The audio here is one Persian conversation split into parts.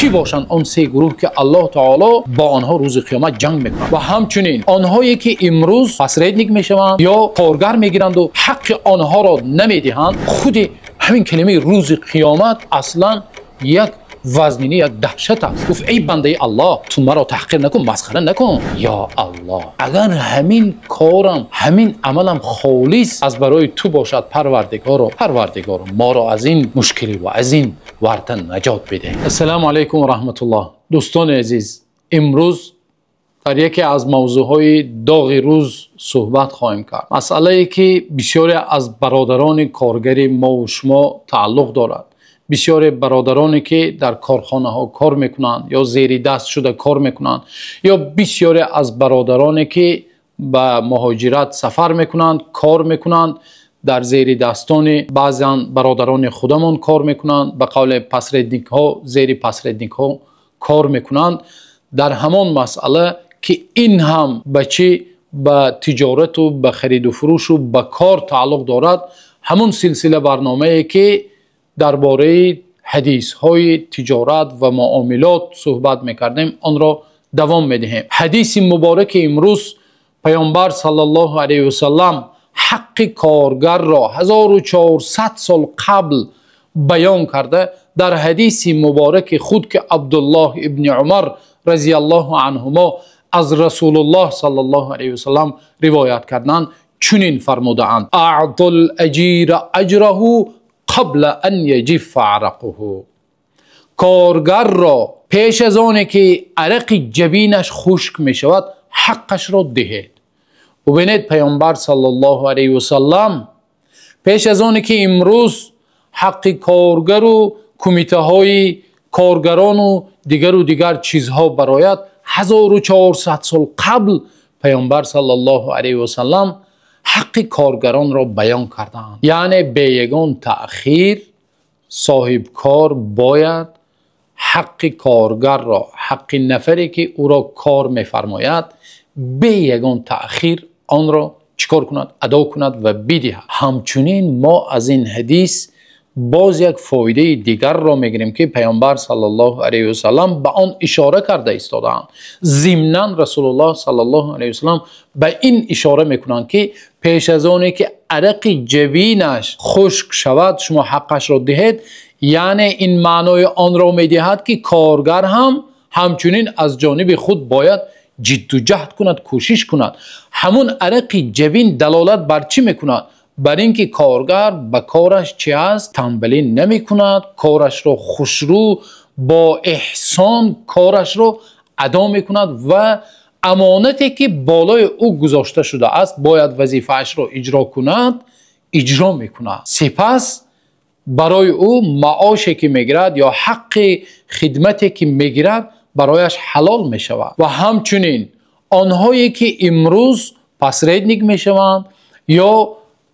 کی باشند آن سه گروه که الله تعالی با آنها روز قیامت جنگ میکنند؟ و همچنین آنهایی که امروز پسریدنگ میشوند یا کارگر میگیرند و حق آنها را نمیدهند، خود همین کلمه روز قیامت اصلا یک وزنینی، یک دهشت است. گفت ای بنده الله، تو مرا تحقیر نکن، مسخره نکن. یا الله، اگر همین کارم، همین عملم خالص از برای تو باشد، پروردگار ما را از این مشکلی و از این ورطه نجات بده. السلام علیکم و رحمت الله. دوستان عزیز، امروز در یکی از موضوعهای داغ روز صحبت خواهیم کرد. مسئله ای که بسیاری از برادران کارگر ما و شما تعلق دارد. بسیاری برادرانی که در کارخانه ها کار میکنند یا زیر دست شده کار میکنند، یا بسیاری از برادرانی که به مهاجرت سفر میکنند، کار میکنند، در زیر دستان بعضی برادران خودمون کار میکنند، به قول پسریدنگ ها، زیر پسریدنگ ها کار میکنند. در همان مسئله که این هم به چی؟ به تجارت و به خرید و فروش و به کار تعلق دارد، همون سلسله برنامه ای که درباره حدیث های تجارت و معاملات صحبت میکردیم آن را دوام میدهیم. حدیث مبارک امروز پیامبر صلی الله علیه و سلم حق کارگر را 1400 سال قبل بیان کرده. در حدیث مبارک خود که عبدالله ابن عمر رضی الله عنهما از رسول الله صلی الله علیه و سلم روایت کردند، چنین فرمودند: اعط الاجیر اجره قبل ان یجف عرقه. کارگر را پیش از آنی که عرق جبینش خشک می شود حقش را دهید. و ببینید پیامبر صلی الله علیه و سلم پیش از آنی که امروز حق کارگر و کمیته های کارگران و دیگر چیزها برآید، 1400 سال قبل پیامبر صلی الله علیه و سلم حق کارگران را بیان کردند. یعنی به یگان تأخیر صاحب کار باید حق کارگر را، حق نفری که او را کار می‌فرماید، به یگان تأخیر آن را چیکار کند؟ ادا کند و بدهد. همچنین ما از این حدیث باز یک فایده دیگر را میگیریم که پیامبر صلی الله علیه و سلم به آن اشاره کرده ایستادند. ضمناً رسول الله صلی الله علیه و سلم به این اشاره میکنند که پیش از آنی که عرق جبینش خشک شود شما حقش را دهید. یعنی این معنای آن را میدهد که کارگر هم همچنین از جانب خود باید جد و جهد کند، کوشش کند. همون عرق جبین دلالت بر چی میکند؟ بر اینکه کارگر به کارش چی است؟ تنبلی نمی کند، کارش را خوشرو با احسان کارش را ادا می کند و امانتی که بالای او گذاشته شده است باید وظیفه‌اش را اجرا کند، اجرا می کند. سپس برای او معاشی که میگیرد یا حق خدمتی که میگیرد برایش حلال می شود. و همچنین آنهایی که امروز پسریدنگ می شوند یا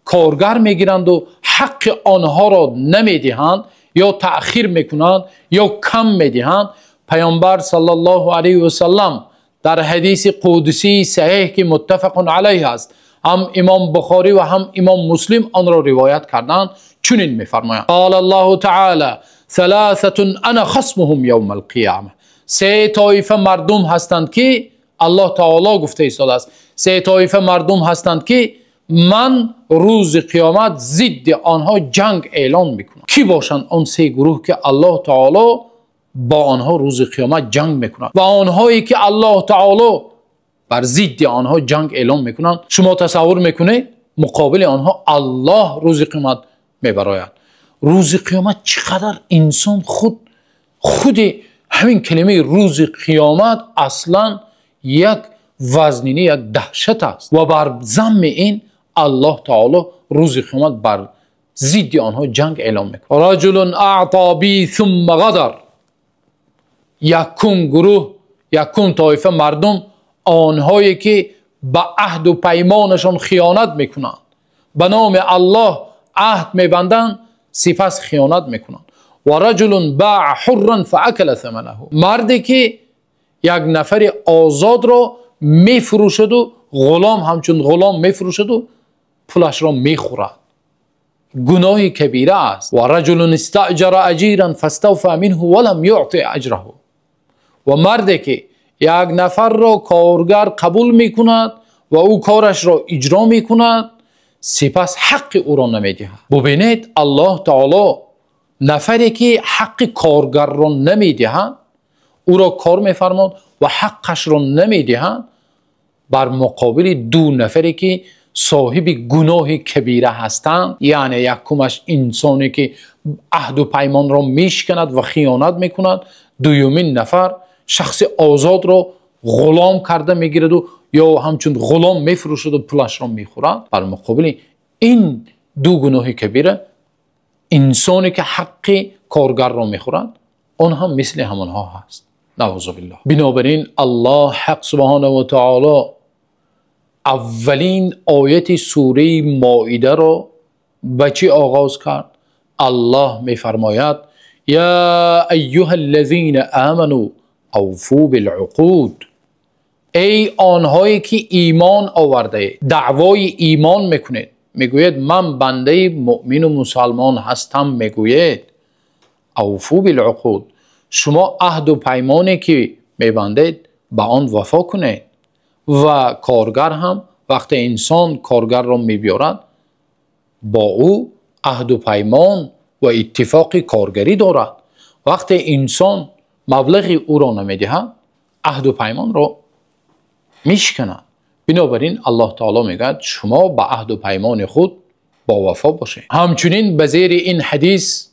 کارگر میگیرند و حق آنها را نمیدهند یا تأخیر میکنند یا کم میدهند، پیامبر صلی الله علیه و سلم در حدیث قدسی صحیح که متفق علیه است، هم امام بخاری و هم امام مسلم آن را روایت کردند، چنین میفرمایند: قال الله تعالی ثلاثه انا خصمهم یوم القیامه. سه طایفه مردم هستند که الله تعالی گفته ایستاده است، سه طایفه مردم هستند که من روز قیامت ضد آنها جنگ اعلان میکنم. کی باشند آن سه گروه که الله تعالی با آنها روز قیامت جنگ میکند؟ و آنهایی که الله تعالی بر ضد آنها جنگ اعلان میکنند، شما تصور میکنید مقابل آنها الله روز قیامت میبراید. روز قیامت چقدر انسان خود همین کلمه روز قیامت اصلا یک وزنینی، یک دهشت است و بر ضمن این الله تعالی روز قیامت بر ضد آنها جنگ اعلام میکنه. رجل اعطا بی ثم غدر. یکم گروه، یکم طایفه مردم آنهایی که به عهد و پیمانشان خیانت میکنند، به نام الله عهد میبندند سپس خیانت میکنند. و رجل باع حرا فاکل ثمنه. مردی که یک نفر آزاد را میفروشد و غلام همچون غلام میفروشد و پولش را میخورد، گناه کبیره است. و رجل استاجر اجیرا فاستوفى منه ولم یعطی اجره. و مردی که یک نفر را کارگر قبول میکند و او کارش را اجرا میکند سپس حق او را نمیدهد. ببینید الله تعالی نفری که حق کارگر را نمیدهد او را کار میفرماد و حقش را نمیدهد بر مقابل دو نفری که صاحب گناه کبیره هستند، یعنی یکمش انسانی که عهد و پیمان را میشکند و خیانت میکند، دومین نفر شخص آزاد را غلام کرده میگیرد و یا همچون غلام میفروشد و پولش را میخورد. بر مقابل این دو گناه کبیره انسانی که حق کارگر را میخورد آن هم مثل همانها هست. نعوذ بالله. بنابراین الله حق سبحانه و تعالی اولین آیت سوره مائده را به چی آغاز کرد؟ الله میفرماید یا ایها الذین آمنوا اوفوا بالعقود. ای آنهایی که ایمان آورده دعوای ایمان میکنید، میگوید من بنده مؤمن و مسلمان هستم، میگوید اوفوا بالعقود، شما عهد و پیمانی که میبندید به آن وفا کنید. و کارگر هم وقتی انسان کارگر را میبیارد با او عهد و پیمان و اتفاق کارگری دارد. وقتی انسان مبلغ او را نمیدهد عهد و پیمان را میشکند. بنابراین الله تعالی میگه شما به عهد و پیمان خود با وفا باشید. همچنین به زیر این حدیث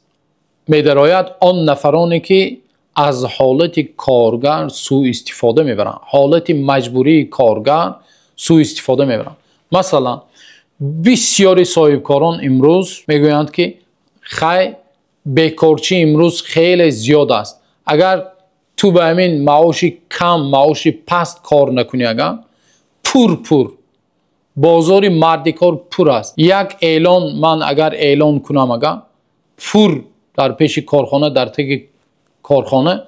می‌دراید آن نفرانی که از حالت کارگر سوء استفاده میبرند، حالت مجبوری کارگر سوء استفاده میبرند. مثلا بسیاری صاحبکاران امروز میگویند که خیلی بیکارچی امروز خیلی زیاد است، اگر تو به همین معاش کم معاش پست کار نکنی اگر پر بازار مردی کار پر است. یک اعلان من اگر اعلان کنم اگر پر در پیش کارخانه در تک کارخانه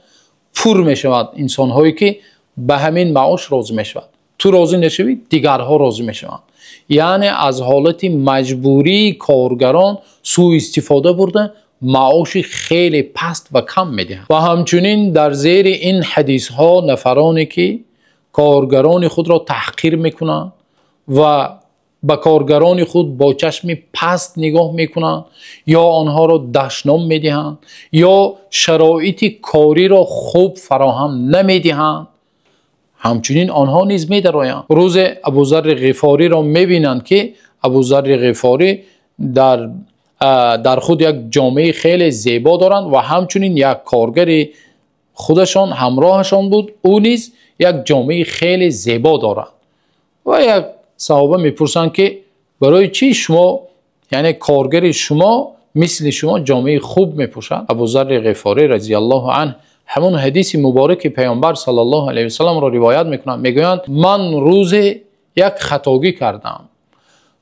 پر می شود انسان هایی که به همین معاش راضی می شود. تو راضی نشوی دیگرها راضی می شوند. یعنی از حالت مجبوری کارگران سوء استفاده برده معاش خیلی پست و کم میدهند. و همچنین در زیر این حدیث ها نفرانی که کارگران خود را تحقیر میکنند و به کارگران خود با چشم پست نگاه میکنند یا آنها را دشنام میدهند یا شرایط کاری را خوب فراهم نمیدهند، همچنین آنها نیز می‌درآیند. روز ابوذر غفاری را میبینند که ابوذر غفاری در خود یک جامعه خیلی زیبا دارند و همچنین یک کارگر خودشان همراهشان بود، او نیز یک جامعه خیلی زیبا دارند. و یک صحابه میپرسند که برای چی شما یعنی کارگر شما مثل شما جامعه خوب میپوشد؟ ابوذر غفاری رضی الله عنه همون حدیث مبارک پیامبر صلی الله علیه و سلم را روایت میکنند، میگویند من روز یک خطاگی کردم،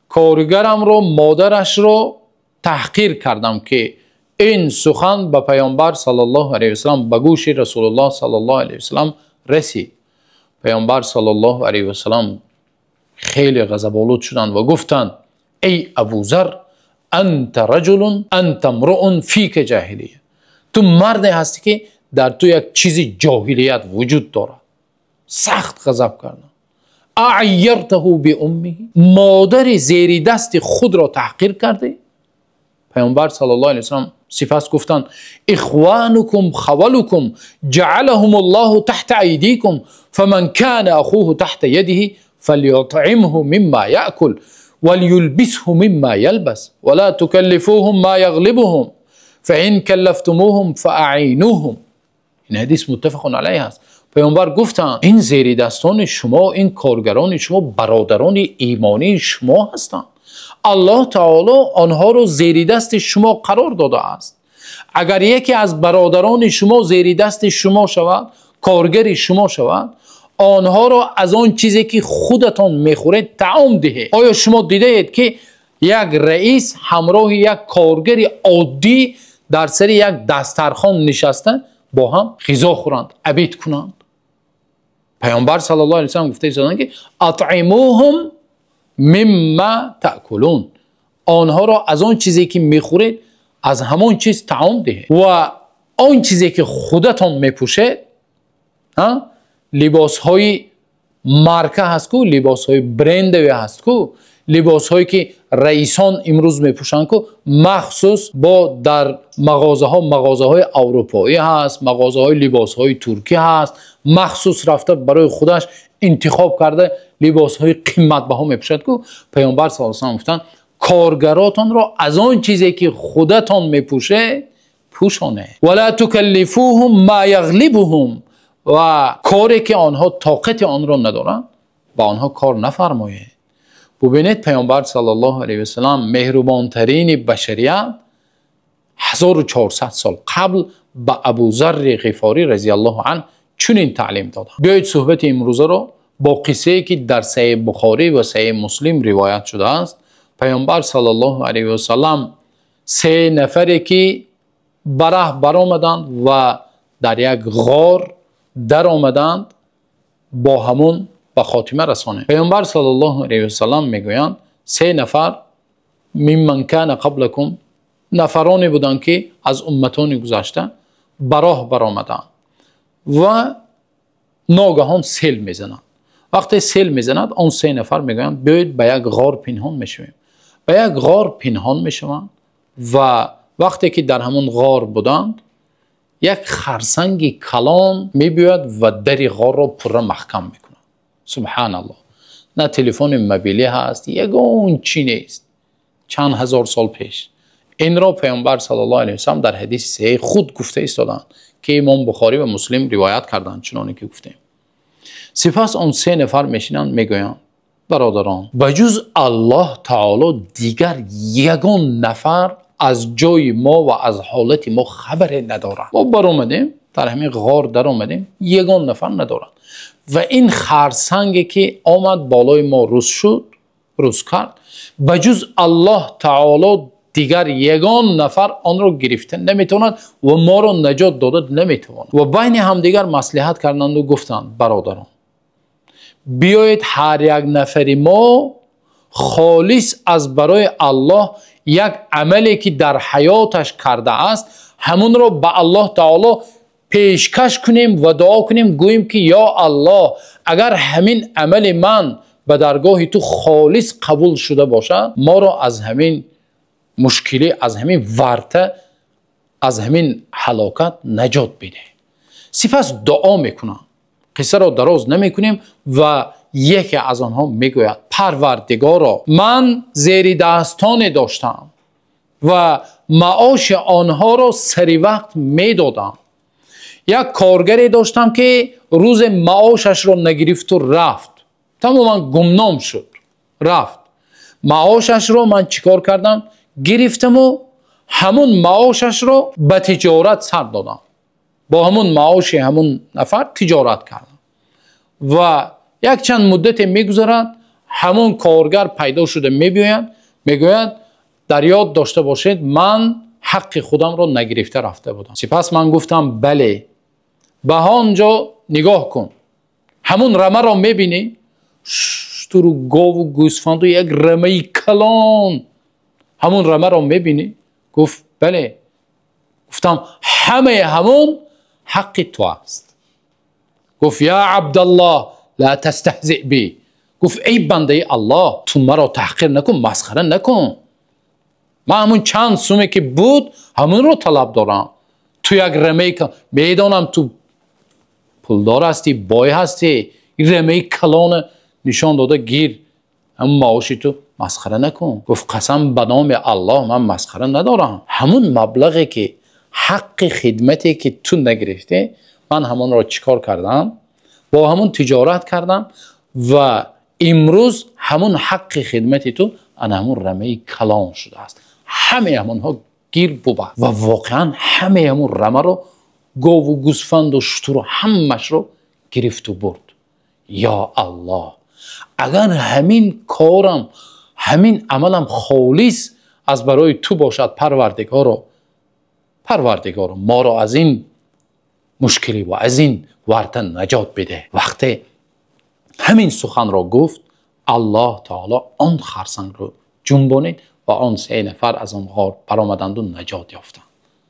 کارگرم را مادرش را تحقیر کردم که این سخن به پیامبر صلی الله علیه و سلم به گوش رسول الله صلی الله علیه و سلم رسید. پیامبر صلی الله علیه و سلم خیلی غضب‌آلود شدند و گفتند ای ابوذر انت رجل انت امرؤ فیک جاهلیه، تو مردی هستی که در تو یک چیز جاهلیت وجود دارد. سخت غضب کردند. اعیرته بامه، مادر زیر دست خود را تحقیر کرده؟ پیامبر صلی الله علیه و سلم سپس گفتند اخوانکم خولکم جعلهم الله تحت ایدیکم فمن كان اخوه تحت یده فلیطعمه مما یأکل وليلبسه مما يلبس ولا تكلفوهم ما يغلبهم فإن كلفتموهم فأعينوهم. این حدیث متفق علیه است. پیامبر گفتند این زیر دستان شما، این کارگران شما برادران ایمانی شما هستند. الله تعالی آنها را زیر دست شما قرار داده است. اگر یکی از برادران شما زیر دست شما شود، کارگر شما شود، آنها را از آن چیزی که خودتان میخورید طعام دهید. آیا شما دیده اید که یک رئیس همراه یک کارگر عادی در سر یک دسترخوان نشسته با هم غذا خورند، عبید کنند؟ پیامبر صلی الله علیه و سلم گفته ایستادند که اطعموهم مما تأکلون، آنها را از آن چیزی که میخورید از همان چیز طعام دهید و آن چیزی که خودتان میپوشید لباس های مارکه هست کو، لباس های برندوی هست کو، لباس هایی که رئیسان امروز میپوشن کو، مخصوص با در مغازه های اروپایی هست، مغازه های لباس های ترکی هست، مخصوص رفته برای خودش انتخاب کرده لباس های قیمت بها میپوشد کو. پیامبر صلی الله علیه و آله گفتن کارگراتان را از آن چیزی که خودتان میپوشه پوشانه. ولا تکلفوهم ما یغلبهم، و کاری که آنها طاقت آن را ندارند با آنها کار نفرمایید. ببینید پیامبر صلی الله علیه و سلم مهربان ترین بشریت 1400 سال قبل به ابوذر غفاری رضی الله عنه چنین تعلیم داد. بیایید صحبت امروزه را با قصه که در صحیح بخاری و صحیح مسلم روایت شده است. پیامبر صلی الله علیه و سلم 3 نفری که برآمدند و در یک غار در آمدند با همون به خاتمه رسانه. پیامبر صلی الله علیه و سلم میگویند 3 نفر ممن کان قبلکم، نفرانی بودند که از امتان گذشته براه برآمدند و ناگهان سیل میزنند. وقتی سیل میزند آن 3 نفر میگویند بیایید به یک غار پنهان میشویم. به یک غار پنهان میشوند و وقتی که در همون غار بودند یک خرسنگ کلان میبیاد و در غار را پره محکم میکنه. سبحان الله. نه تلفن موبیلی هست، یگون چی نیست. چند هزار سال پیش این را پیامبر صلی الله علیه و سلم در حدیث صحیح خود گفته ایستادند که امام بخاری و مسلم روایت کردند چنانه که گفتیم. سپس آن 3 نفر میشینند میگویند برادران بجز الله تعالی دیگر یگان نفر از جای ما و از حالت ما خبری نداره. ما برآمدیم در همین غار در آمدیم، یگان نفر ندارند و این خرسنگی که آمد بالای ما روز کرد بجز الله تعالی دیگر یگان نفر آن را گرفته نمیتواند و ما را نجات داده نمیتواند. و بین هم دیگر مصلحت کردند و گفتند برادران بیایید هر یک نفری ما خالص از برای الله یک عملی که در حیاتش کرده است همون را به الله تعالی پیشکش کنیم و دعا کنیم، گوییم که یا الله اگر همین عمل من به درگاه تو خالص قبول شده باشد ما را از همین مشکلی، از همین ورطه، از همین هلاکت نجات بده. سپس دعا میکنم، قصه را دراز نمیکنیم و یکی از آنها میگوید پروردگارا من زیر دستان داشتم و معاش آنها را سری وقت میدادم. یک کارگری داشتم که روز معاشش را نگرفت و رفت، تماما گمنام شد، رفت. معاشش را من چیکار کردم؟ گرفتم و همون معاشش را به تجارت سر دادم، با همون معاش همون نفر تجارت کردم و یک چند مدت میگذرد همون کارگر پیدا شده میگوید در یاد داشته باشید من حق خودم را نگرفته رفته بودم. سپس من گفتم بله. به آنجا نگاه کن، همون رمه را میبینی؟ تو رو گاو و گوسفند و یک رمه کلان، همون رمه را میبینی؟ گفت بله. گفتم همون حق تو است. گفت یا عبدالله لا تستهزئ بی. گفت ای بنده الله تو مرا تحقیر نکن، مسخره نکن. من همون چند سومه که بود همون رو طلب دارم. تو یک رمه میدانم تو پولدار هستی، بای هستی، رمه کلان نشان داده گیر، همون معاشی تو مسخره نکن. گفت قسم به نام الله من مسخره ندارم. همون مبلغی که حق خدمتی که تو نگرفته من همون را چیکار کردم؟ با همون تجارت کردم و امروز همون حق خدمتی تو انا همون رمه کلان شده است. همه همونها گیر بوده و واقعا همه همون رمه رو گاو و گوسفند و شتر و همش رو گرفت و برد. یا الله اگر همین کارم، همین عملم خالص از برای تو باشد پروردگارو ما را از این مشکلی و از این ورطه نجات بده. وقتی همین سخن را گفت الله تعالی آن خرسنگ رو جنبانید و آن 3 نفر از آن غار برآمدند و نجات یافتند.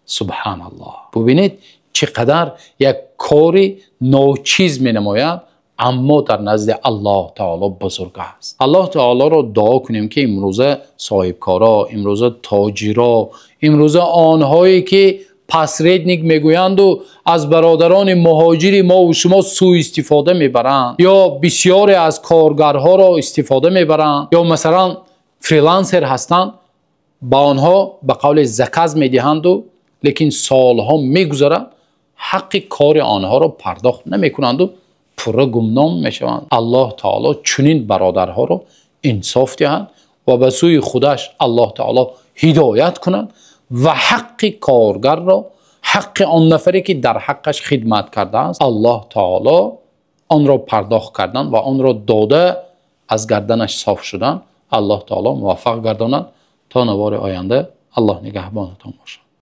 سبحان الله. ببینید چقدر یک کاری ناچیز می نماید، اما در نزد الله تعالی بزرگ است. الله تعالی را دعا کنیم که امروزه صاحبکارا، امروزه تاجرا، امروزه آنهایی که پسریدنیک میگویند و از برادران مهاجر ما و شما سوء استفاده میبرند، یا بسیاری از کارگرها را استفاده میبرند، یا مثلا فریلنسر هستند، با آنها به قول زکات میدهند و لیکن سالها میگذرند حق کار آنها را پرداخت نمیکنند و پورا گمنام میشوند. الله تعالی چنین برادرها را انصاف دهند و به سوی خودش الله تعالی هدایت کنند و حق کارگر را، حق آن نفری که در حقش خدمت کرده است، الله تعالی آن را پرداخت کردن و آن را داده از گردنش صاف شدن. الله تعالی موفق گرداند. تا نوار آینده الله نگهبانتان باشد.